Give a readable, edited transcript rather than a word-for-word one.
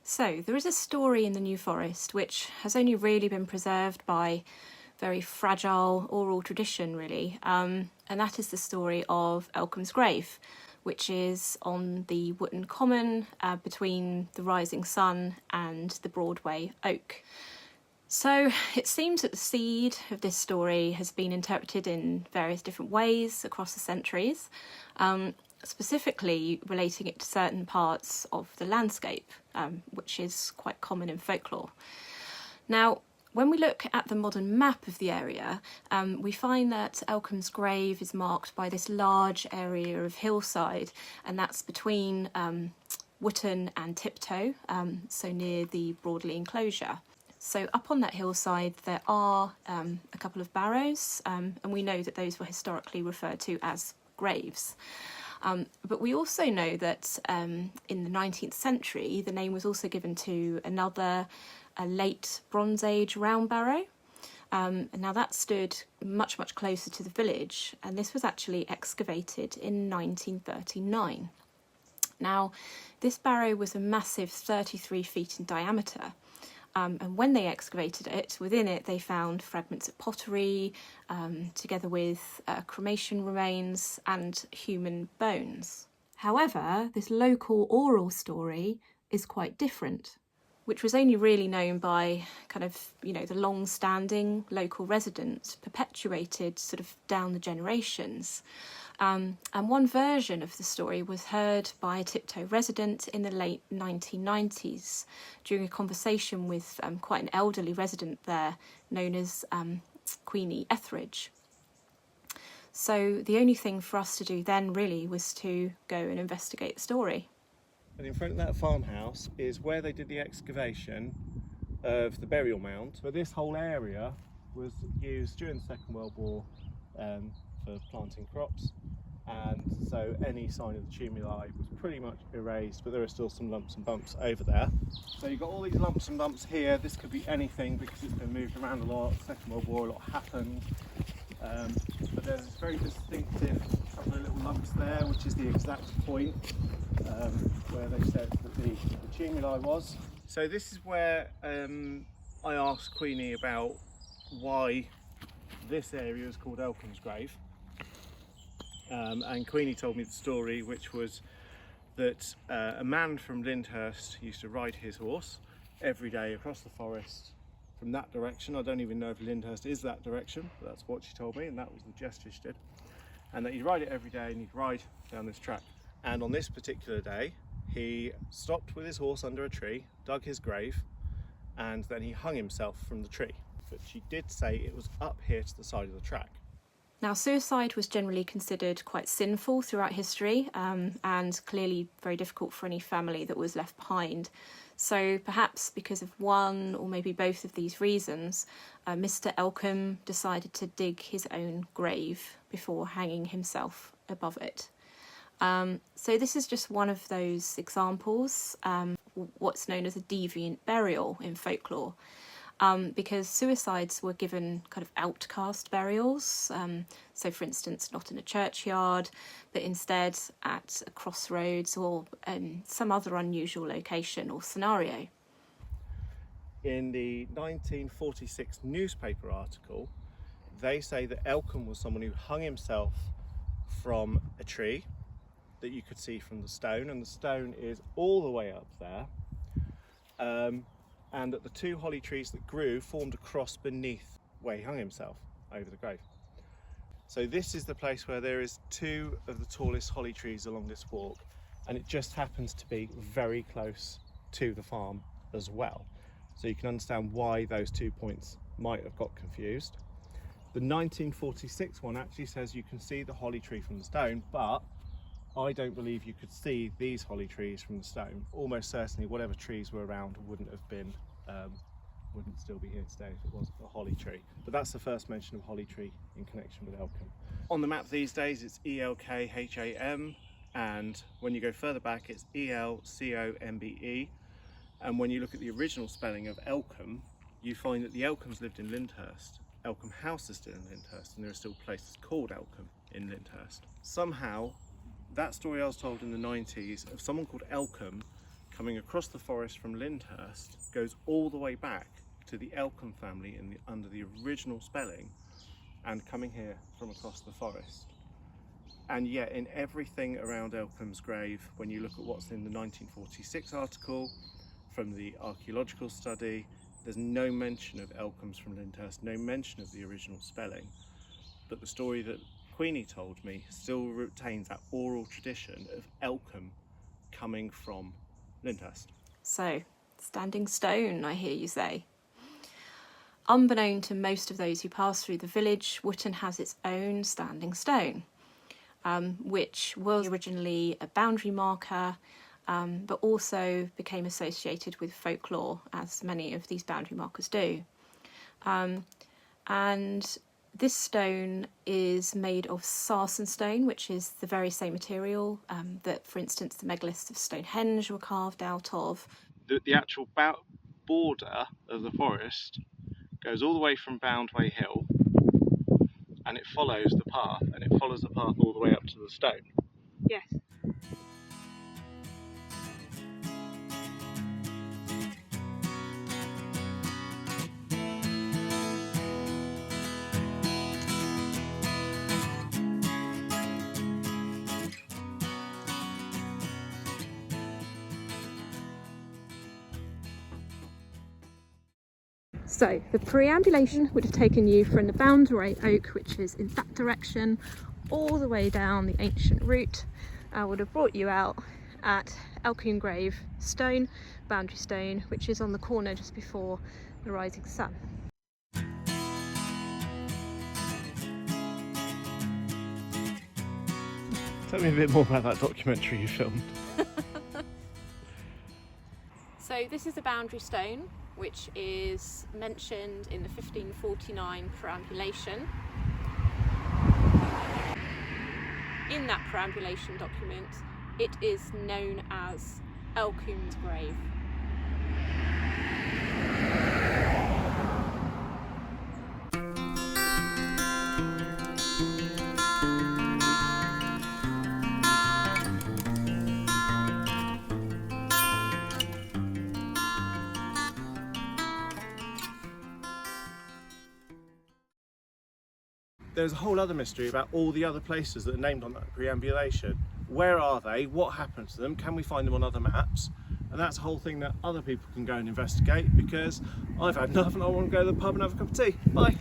So there is a story in the New Forest which has only really been preserved by very fragile oral tradition, really, and that is the story of Elkham's grave, which is on the Wootton Common between the rising sun and the Broadway oak. So it seems that the seed of this story has been interpreted in various different ways across the centuries, specifically relating it to certain parts of the landscape, which is quite common in folklore. Now, when we look at the modern map of the area, we find that Elkham's grave is marked by this large area of hillside, and that's between Wootton and Tiptoe, so near the Broadley inclosure. So up on that hillside there are a couple of barrows, and we know that those were historically referred to as graves. But we also know that in the 19th century the name was also given to a late Bronze Age round barrow. And now that stood much closer to the village, and this was actually excavated in 1939. Now this barrow was a massive 33 feet in diameter. And when they excavated it, within it they found fragments of pottery, together with cremation remains and human bones. However, this local oral story is quite different, which was only really known by the long-standing local residents, perpetuated sort of down the generations. And one version of the story was heard by a Tiptoe resident in the late 1990s during a conversation with quite an elderly resident there known as Queenie Etheridge. So the only thing for us to do then really was to go and investigate the story. And in front of that farmhouse is where they did the excavation of the burial mound. But this whole area was used during the Second World War for planting crops, and so any sign of the tumuli was pretty much erased, but there are still some lumps and bumps over there. So you've got all these lumps and bumps here. This could be anything because it's been moved around a lot. Second World War, a lot happened. But there's this very distinctive couple of little lumps there, which is the exact point where they said that the tumuli was. So this is where I asked Queenie about why this area is called Elkham's grave. And Queenie told me the story, which was that a man from Lyndhurst used to ride his horse every day across the forest from that direction. I don't even know if Lyndhurst is that direction, but that's what she told me, and that was the gesture she did. And that he'd ride it every day, and he'd ride down this track. And on this particular day, he stopped with his horse under a tree, dug his grave, and then he hung himself from the tree. But she did say it was up here to the side of the track. Now, suicide was generally considered quite sinful throughout history, and clearly very difficult for any family that was left behind. So perhaps because of one or maybe both of these reasons, Mr. Elkham decided to dig his own grave before hanging himself above it. So this is just one of those examples, what's known as a deviant burial in folklore. Because suicides were given kind of outcast burials, so for instance not in a churchyard but instead at a crossroads or some other unusual location or scenario. In the 1946 newspaper article, they say that Elkham was someone who hung himself from a tree that you could see from the stone, and the stone is all the way up there. And that the two holly trees that grew formed a cross beneath where he hung himself over the grave. So this is the place where there is two of the tallest holly trees along this walk, and it just happens to be very close to the farm as well. So you can understand why those 2 points might have got confused. The 1946 one actually says you can see the holly tree from the stone, but I don't believe you could see these holly trees from the stone. Almost certainly whatever trees were around wouldn't still be here today if it wasn't a holly tree. But that's the first mention of holly tree in connection with Elkham. On the map these days it's Elkham, and when you go further back it's Elcombe. And when you look at the original spelling of Elkham, you find that the Elkhams lived in Lyndhurst. Elkham House is still in Lyndhurst, and there are still places called Elkham in Lyndhurst. Somehow that story I was told in the 90s of someone called Elkham coming across the forest from Lyndhurst goes all the way back to the Elkham family under the original spelling, and coming here from across the forest. And yet in everything around Elkham's grave, when you look at what's in the 1946 article from the archaeological study, there's no mention of Elkhams from Lyndhurst, no mention of the original spelling. But the story that Queenie told me still retains that oral tradition of Elkham coming from Lyndhurst. So, standing stone, I hear you say. Unbeknown to most of those who pass through the village, Wootton has its own standing stone, which was originally a boundary marker, but also became associated with folklore, as many of these boundary markers do. And this stone is made of sarsen stone, which is the very same material that, for instance, the megaliths of Stonehenge were carved out of. The actual border of the forest goes all the way from Boundway Hill, and it follows the path, and it follows the path all the way up to the stone. Yes. So the preambulation would have taken you from the Boundway Oak, which is in that direction, all the way down the ancient route. Would have brought you out at Elkham Grave Stone, Boundary Stone, which is on the corner just before the rising sun. Tell me a bit more about that documentary you filmed. So this is the Boundary Stone, which is mentioned in the 1549 perambulation. In that perambulation document, it is known as Elkham's grave. There's a whole other mystery about all the other places that are named on that preambulation. Where are they? What happened to them? Can we find them on other maps? And that's a whole thing that other people can go and investigate, because I've had enough and I want to go to the pub and have a cup of tea. Bye.